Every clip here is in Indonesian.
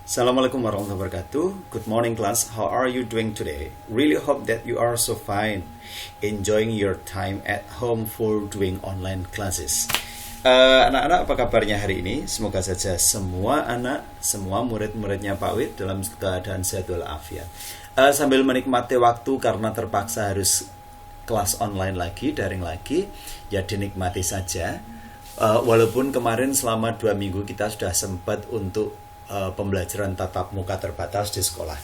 Assalamualaikum warahmatullahi wabarakatuh. Good morning class. How are you doing today? Really hope that you are so fine, enjoying your time at home for doing online classes. Anak-anak, apa kabarnya hari ini? Semoga saja semua anak, semua murid-muridnya Pak Wid dalam keadaan sehat walafiat. Sambil menikmati waktu karena terpaksa harus kelas online lagi, daring lagi, ya dinikmati saja. Walaupun kemarin selama 2 minggu kita sudah sempat untuk pembelajaran tatap muka terbatas di sekolah.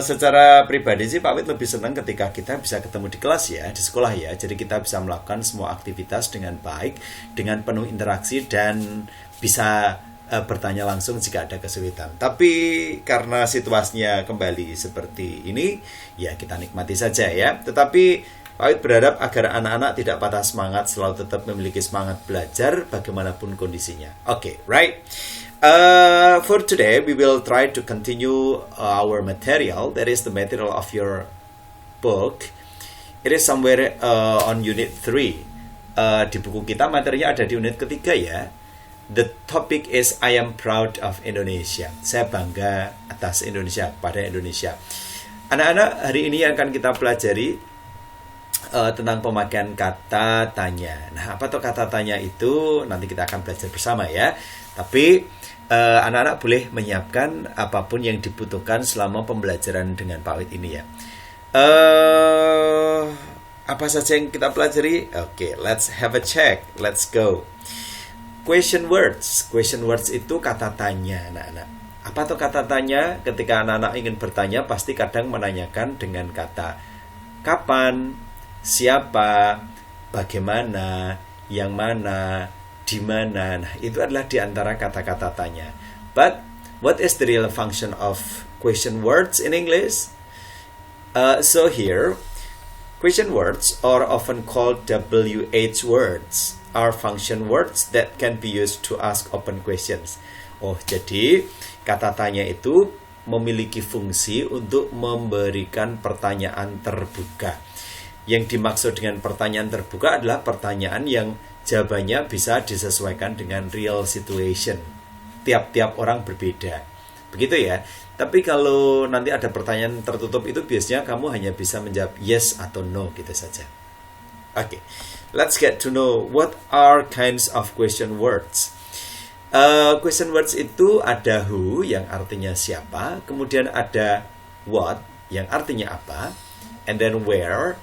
Secara pribadi sih Pak Wid lebih senang ketika kita bisa ketemu di kelas ya, di sekolah ya. Jadi kita bisa melakukan semua aktivitas dengan baik, dengan penuh interaksi dan bisa bertanya langsung jika ada kesulitan. Tapi karena situasinya kembali seperti ini, ya kita nikmati saja ya. Tetapi Pak Wid berharap agar anak-anak tidak patah semangat, selalu tetap memiliki semangat belajar bagaimanapun kondisinya. Oke, right? For today, we will try to continue our material. That is the material of your book. It is somewhere on unit 3. Di buku kita materinya ada di unit ketiga ya. The topic is I am proud of Indonesia. Saya bangga atas Indonesia, pada Indonesia. Anak-anak, hari ini akan kita pelajari tentang pemakaian kata tanya. Nah, apa tuh kata tanya itu? Nanti kita akan belajar bersama ya. Tapi anak-anak boleh menyiapkan apapun yang dibutuhkan selama pembelajaran dengan Pak Wid ini ya. Apa saja yang kita pelajari? Oke, let's have a check. Let's go. Question words. Question words itu kata tanya, anak-anak. Apa tuh kata tanya? Ketika anak-anak ingin bertanya, pasti kadang menanyakan dengan kata kapan, siapa, bagaimana, yang mana, di mana. Nah, itu adalah di antara kata-kata tanya. But what is the real function of question words in English? So here, question words are often called WH words. Are function words that can be used to ask open questions. Oh, jadi kata tanya itu memiliki fungsi untuk memberikan pertanyaan terbuka. Yang dimaksud dengan pertanyaan terbuka adalah pertanyaan yang jawabannya bisa disesuaikan dengan real situation. Tiap-tiap orang berbeda. Begitu ya. Tapi kalau nanti ada pertanyaan tertutup itu biasanya kamu hanya bisa menjawab yes atau no gitu saja. Oke. Let's get to know what are kinds of question words. Question words itu ada who yang artinya siapa, kemudian ada what yang artinya apa, and then where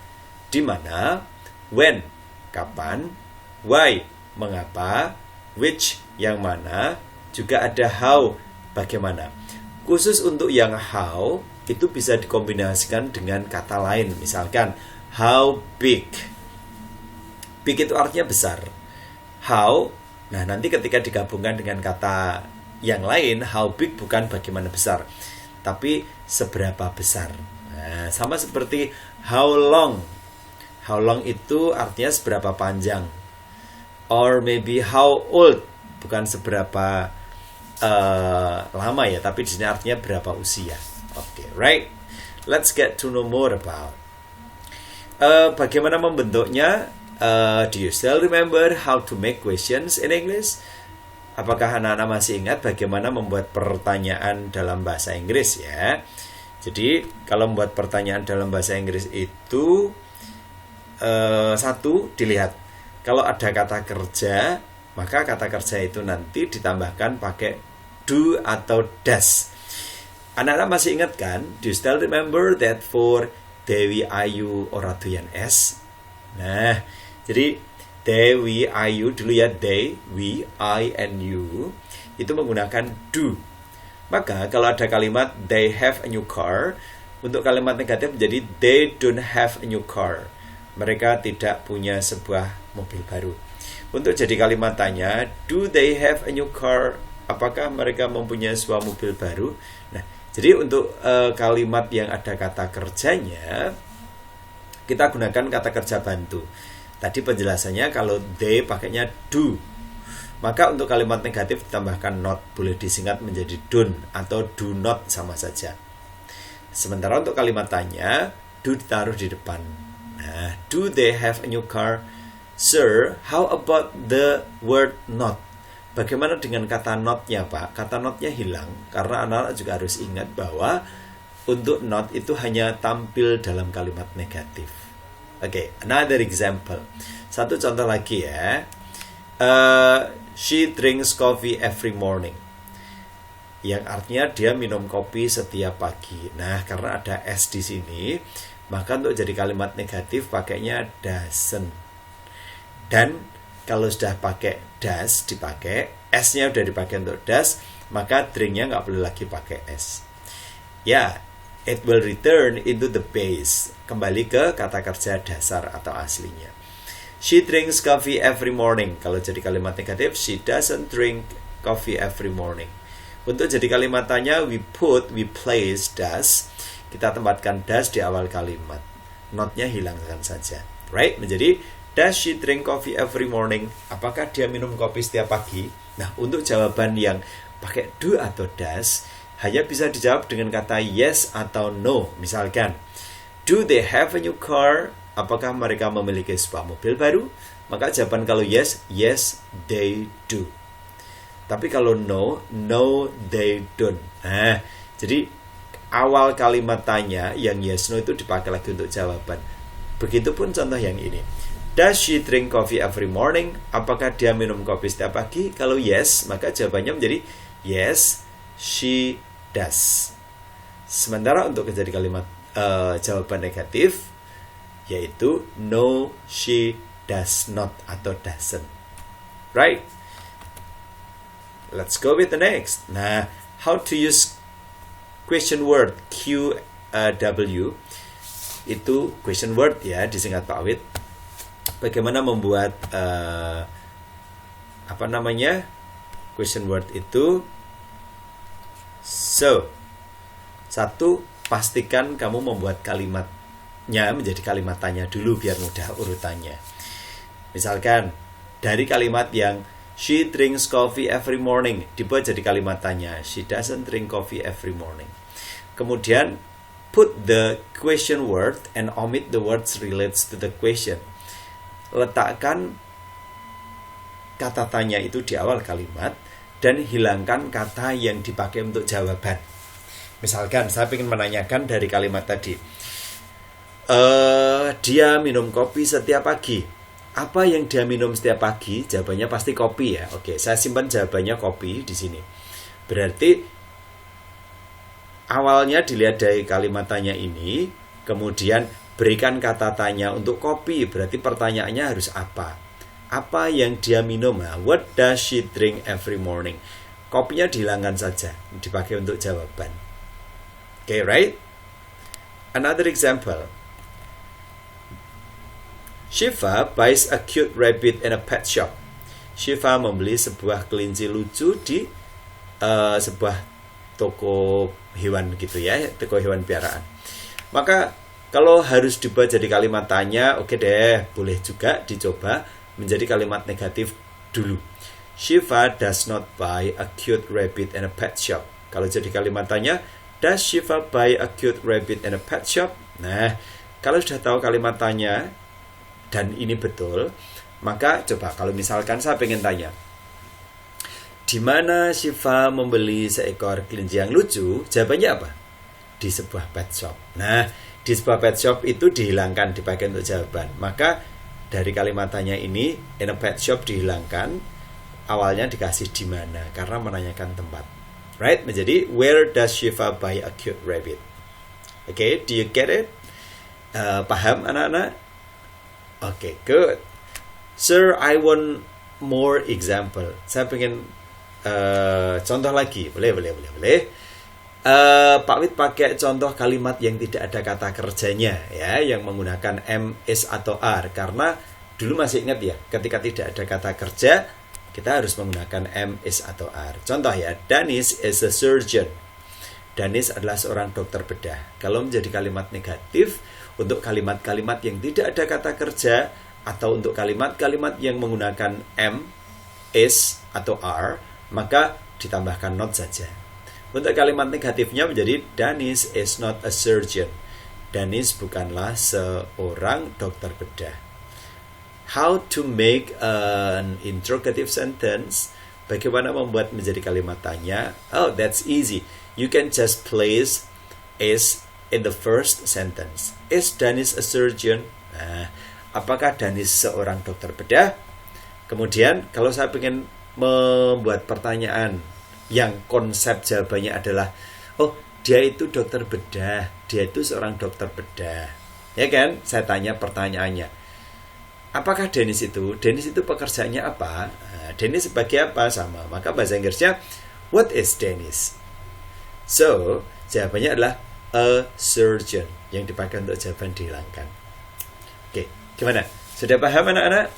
di mana, when kapan, why mengapa, which yang mana, juga ada how bagaimana. Khusus untuk yang how itu bisa dikombinasikan dengan kata lain, misalkan how big. Big itu artinya besar. How, nah nanti ketika digabungkan dengan kata yang lain, how big bukan bagaimana besar, tapi seberapa besar. Nah, sama seperti how long. How long itu artinya seberapa panjang. Or maybe how old, bukan seberapa lama ya, tapi di sini artinya berapa usia. Okay, right? Let's get to know more about. Bagaimana membentuknya? Do you still remember how to make questions in English? Apakah anak-anak masih ingat bagaimana membuat pertanyaan dalam bahasa Inggris ya? Jadi kalau membuat pertanyaan dalam bahasa Inggris itu satu, dilihat kalau ada kata kerja, maka kata kerja itu nanti ditambahkan pakai do atau does. Anak-anak masih ingat kan? Do you still remember that for Dewi Ayu Oratuyan S? Nah, jadi Dewi Ayu dulu ya, they, we, I, and you itu menggunakan do. Maka kalau ada kalimat they have a new car, untuk kalimat negatif menjadi they don't have a new car. Mereka tidak punya sebuah mobil baru. Untuk jadi kalimat tanya, do they have a new car? Apakah mereka mempunyai sebuah mobil baru? Nah, jadi untuk kalimat yang ada kata kerjanya, kita gunakan kata kerja bantu. Tadi penjelasannya kalau they pakainya do. Maka untuk kalimat negatif ditambahkan not, boleh disingkat menjadi don't atau do not sama saja. Sementara untuk kalimat tanya, do ditaruh di depan. Nah, do they have a new car? Sir, how about the word not? Bagaimana dengan kata not-nya, Pak? Kata not-nya hilang, karena anak-anak juga harus ingat bahwa untuk not itu hanya tampil dalam kalimat negatif. Oke, another example. Satu contoh lagi ya. She drinks coffee every morning. Yang artinya dia minum kopi setiap pagi. Nah, karena ada S di sini, maka untuk jadi kalimat negatif pakainya doesn't. Dan kalau sudah pakai does dipakai, S-nya udah dipakai untuk does, maka drinknya nggak perlu lagi pakai S. Ya, it will return into the base. Kembali ke kata kerja dasar atau aslinya. She drinks coffee every morning. Kalau jadi kalimat negatif, she doesn't drink coffee every morning. Untuk jadi kalimat tanya, we place does. Kita tempatkan does di awal kalimat. Not-nya hilangkan saja. Right? Menjadi, does she drink coffee every morning? Apakah dia minum kopi setiap pagi? Nah, untuk jawaban yang pakai do atau does, hanya bisa dijawab dengan kata yes atau no. Misalkan, do they have a new car? Apakah mereka memiliki sebuah mobil baru? Maka jawaban kalau yes, yes they do. Tapi kalau no, no they don't. Nah, jadi awal kalimat tanya yang yes no itu dipakai lagi untuk jawaban. Begitupun contoh yang ini. Does she drink coffee every morning? Apakah dia minum kopi setiap pagi? Kalau yes, maka jawabannya menjadi yes, she does. Sementara untuk menjadi kalimat jawaban negatif, yaitu no, she does not atau doesn't. Right? Let's go with the next. Nah, how to use question word QW. Itu question word ya, disingkat Pak Wid. Bagaimana membuat question word itu. So, satu, pastikan kamu membuat kalimatnya menjadi kalimat tanya dulu biar mudah urutannya. Misalkan dari kalimat yang she drinks coffee every morning dibuat jadi kalimat tanya. She doesn't drink coffee every morning. Kemudian put the question word and omit the words relates to the question. Letakkan kata tanya itu di awal kalimat dan hilangkan kata yang dipakai untuk jawaban. Misalkan saya ingin menanyakan dari kalimat tadi, dia minum kopi setiap pagi. Apa yang dia minum setiap pagi? Jawabannya pasti kopi ya. Oke, saya simpan jawabannya kopi di sini. Berarti awalnya dilihat dari kalimat tanya ini, kemudian berikan kata tanya untuk kopi. Berarti pertanyaannya harus apa? Apa yang dia minum? What does she drink every morning? Kopinya dihilangkan saja, dipakai untuk jawaban. Oke, right? Another example. Shiva buys a cute rabbit in a pet shop. Shiva membeli sebuah kelinci lucu di sebuah toko hewan gitu ya, toko hewan piaraan. Maka kalau harus dibuat jadi kalimat tanya, oke deh, boleh juga dicoba menjadi kalimat negatif dulu. Shiva does not buy a cute rabbit in a pet shop. Kalau jadi kalimat tanya, does Shiva buy a cute rabbit in a pet shop? Nah, kalau sudah tahu kalimat tanya dan ini betul, maka coba kalau misalkan saya pengen tanya, di mana Shiva membeli seekor kelinci yang lucu? Jawabannya apa? Di sebuah pet shop. Nah, di sebuah pet shop itu dihilangkan, dipakai untuk jawaban. Maka dari kalimat tanya ini, in a pet shop dihilangkan, awalnya dikasih di mana karena menanyakan tempat. Right? Menjadi where does Shiva buy a cute rabbit? Okay, do you get it? Paham anak-anak? Okay, good. Sir, I want more example. Saya pengen contoh lagi. Boleh. Pak Wid pakai contoh kalimat yang tidak ada kata kerjanya ya, yang menggunakan am, is atau are, karena dulu masih ingat ya, ketika tidak ada kata kerja kita harus menggunakan am, is atau are. Contoh ya, Danis is a surgeon. Danis adalah seorang dokter bedah. Kalau menjadi kalimat negatif, untuk kalimat-kalimat yang tidak ada kata kerja atau untuk kalimat-kalimat yang menggunakan am, is atau are, maka ditambahkan not saja. Untuk kalimat negatifnya menjadi Danis is not a surgeon. Danis bukanlah seorang dokter bedah. How to make an interrogative sentence? Bagaimana membuat menjadi kalimat tanya? Oh, that's easy. You can just place is in the first sentence. Is Danis a surgeon? Nah, apakah Danis seorang dokter bedah? Kemudian kalau saya ingin membuat pertanyaan yang konsep jawabannya adalah, oh, dia itu dokter bedah, dia itu seorang dokter bedah. Ya kan? Saya tanya pertanyaannya. Apakah Dennis itu? Dennis itu pekerjaannya apa? Nah, Dennis sebagai apa? Sama. Maka bahasa Inggrisnya, what is Dennis? So, jawabannya adalah a surgeon. Yang dipakai untuk jawaban dihilangkan. Oke, gimana? Sudah paham anak-anak?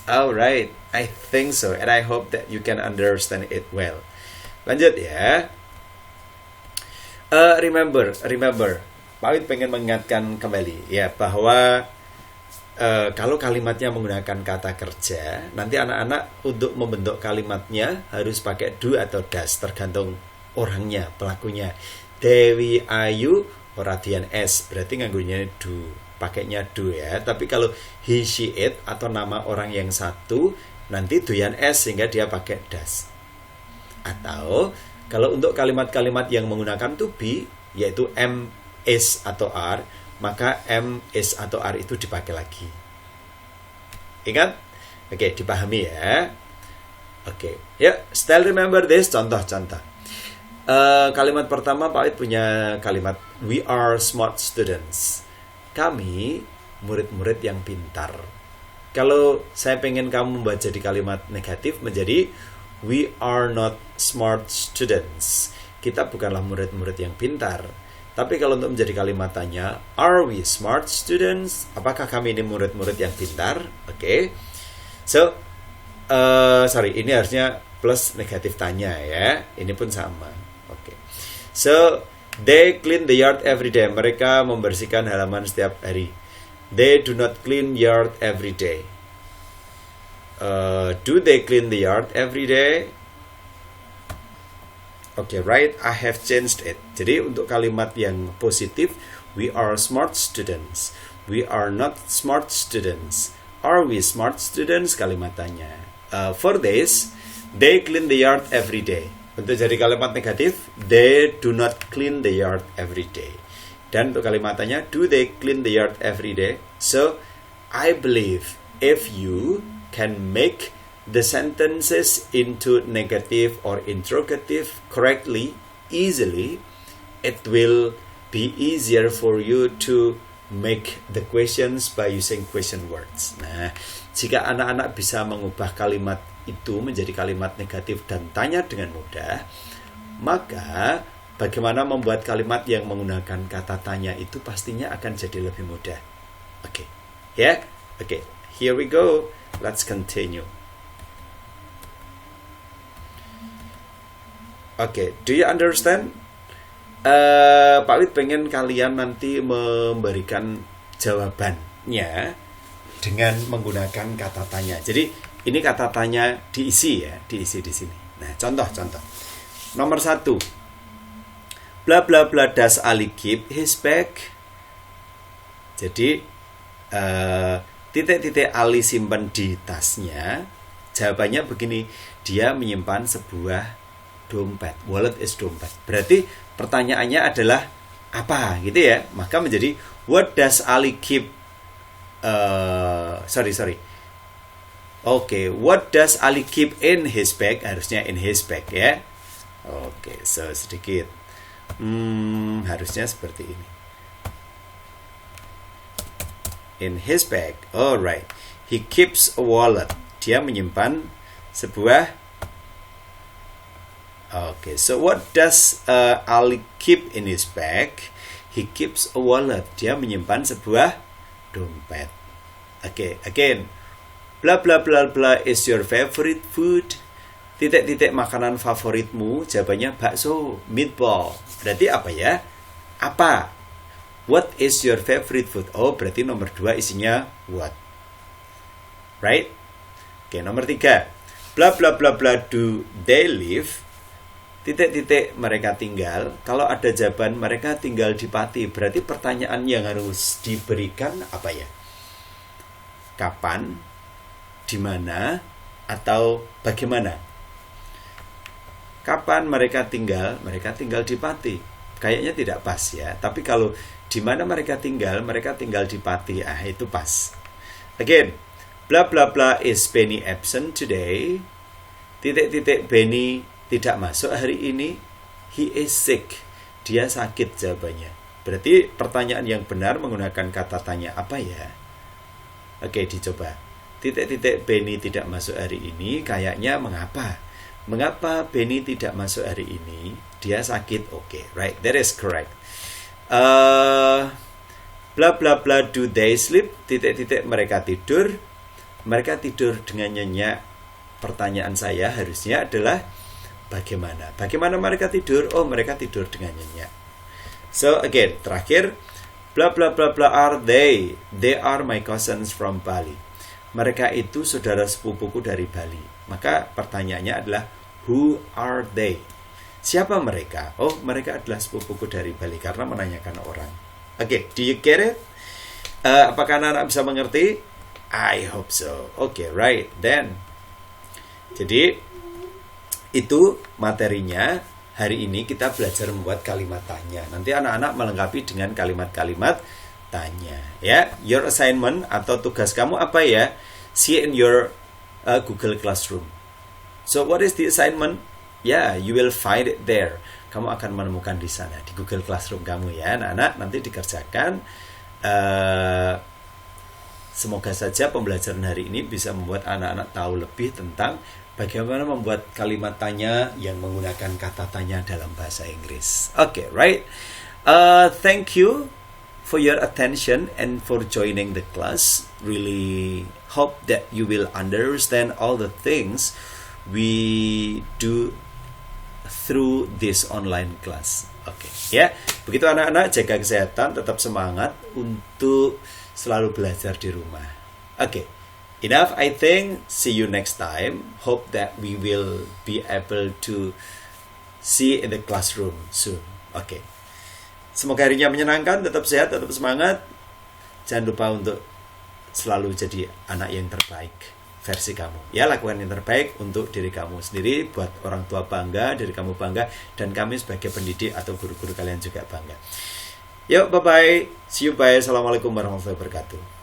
Alright, I think so. And I hope that you can understand it well. Lanjut ya. Remember. Pak Wid pengen mengingatkan kembali ya bahwa kalau kalimatnya menggunakan kata kerja, nanti anak-anak untuk membentuk kalimatnya harus pakai do atau does, tergantung orangnya, pelakunya. Dewi Ayu oratian S, berarti nganggunya do, pakainya do ya. Tapi kalau he, she, it atau nama orang yang satu, nanti doyan S sehingga dia pakai does. Atau kalau untuk kalimat-kalimat yang menggunakan to be, yaitu am, is atau are, maka am, is atau are itu dipakai lagi. Ingat? Oke, dipahami ya. Oke, ya, still remember this. Contoh-contoh. Kalimat pertama Pak Wid punya kalimat we are smart students. Kami murid-murid yang pintar. Kalau saya pengen kamu membaca di kalimat negatif menjadi we are not smart students. Kita bukanlah murid-murid yang pintar. Tapi kalau untuk menjadi kalimat tanya, are we smart students? Apakah kami ini murid-murid yang pintar? Oke. So, ini harusnya plus negatif tanya ya. Ini pun sama. Oke. So, they clean the yard every day. Mereka membersihkan halaman setiap hari. They do not clean yard every day. Do they clean the yard every day? Okay, right, I have changed it. Jadi untuk kalimat yang positif, we are smart students. We are not smart students. Are we smart students? Kalimat tanya. For this, they clean the yard every day. Untuk jadi kalimat negatif, they do not clean the yard every day. Dan untuk kalimat tanya, do they clean the yard every day? So, I believe if you can make the sentences into negative or interrogative correctly, easily, it will be easier for you to make the questions by using question words. Nah, jika anak-anak bisa mengubah kalimat itu menjadi kalimat negatif dan tanya dengan mudah, maka bagaimana membuat kalimat yang menggunakan kata tanya itu pastinya akan jadi lebih mudah. Oke, ya? Oke, here we go. Let's continue. Oke, do you understand? Pak Wid pengen kalian nanti memberikan jawabannya dengan menggunakan kata tanya. Jadi ini kata tanya diisi ya, diisi di sini. Nah, contoh. Nomor 1. Bla bla bla does Ali keep his bag? Jadi titik-titik Ali simpan di tasnya. Jawabannya begini, dia menyimpan sebuah dompet. Wallet is dompet. Berarti pertanyaannya adalah apa gitu ya. Maka menjadi what does Ali keep what does Ali keep in his bag? Harusnya in his bag ya. Oke, so sedikit harusnya seperti ini. In his bag. Alright. He keeps a wallet. Dia menyimpan sebuah. Okay, so what does Ali keep in his bag? He keeps a wallet. Dia menyimpan sebuah dompet. Okay, again. Bla bla bla bla is your favorite food? Titik-titik makanan favoritmu? Jawabannya bakso, meatball. Berarti apa ya? Apa? What is your favorite food? Oh, berarti nomor 2 isinya what. Right? Okay, nomor 3. Bla bla bla bla do they live? Titik-titik mereka tinggal. Kalau ada jawaban mereka tinggal di Pati, berarti pertanyaan yang harus diberikan apa ya? Kapan, di mana, atau bagaimana? Kapan mereka tinggal? Mereka tinggal di Pati. Kayaknya tidak pas ya. Tapi kalau di mana mereka tinggal di Pati. Ah, itu pas. Again, bla bla bla is Benny absent today. Titik-titik Benny tidak masuk hari ini. He is sick. Dia sakit jawabannya. Berarti pertanyaan yang benar menggunakan kata tanya apa ya? Oke, dicoba. Titik-titik Benny tidak masuk hari ini. Kayaknya mengapa? Mengapa Benny tidak masuk hari ini? Dia sakit. Oke, right, that is correct. Bla bla bla, do they sleep? Titik-titik mereka tidur. Mereka tidur dengan nyenyak. Pertanyaan saya harusnya adalah bagaimana? Bagaimana mereka tidur? Oh, mereka tidur dengan nyenyak. So again, terakhir, bla bla bla bla are they? They are my cousins from Bali. Mereka itu saudara sepupuku dari Bali. Maka pertanyaannya adalah who are they? Siapa mereka? Oh, mereka adalah sepupuku dari Bali karena menanyakan orang. Oke, do you get it? Apakah anak-anak bisa mengerti? I hope so. Oke, right. Then, jadi itu materinya. Hari ini kita belajar membuat kalimat tanya. Nanti anak-anak melengkapi dengan kalimat-kalimat tanya. Ya, your assignment atau tugas kamu apa ya? See in your Google Classroom. So what is the assignment? Yeah, you will find it there. Kamu akan menemukan di sana di Google Classroom kamu ya, anak-anak. Nanti dikerjakan. Semoga saja pembelajaran hari ini bisa membuat anak-anak tahu lebih tentang bagaimana membuat kalimat tanya yang menggunakan kata tanya dalam bahasa Inggris. Okay, right? Thank you for your attention and for joining the class. Really hope that you will understand all the things we do through this online class. Oke, ya. Begitu anak-anak, jaga kesehatan, tetap semangat untuk selalu belajar di rumah. Oke. Enough, I think. See you next time. Hope that we will be able to see in the classroom soon. Oke. Semoga harinya menyenangkan, tetap sehat, tetap semangat. Jangan lupa untuk selalu jadi anak yang terbaik versi kamu. Ya, lakukan yang terbaik untuk diri kamu sendiri, buat orang tua bangga, diri kamu bangga, dan kami sebagai pendidik atau guru-guru kalian juga bangga. Yuk, bye-bye. See you, bye. Assalamualaikum warahmatullahi wabarakatuh.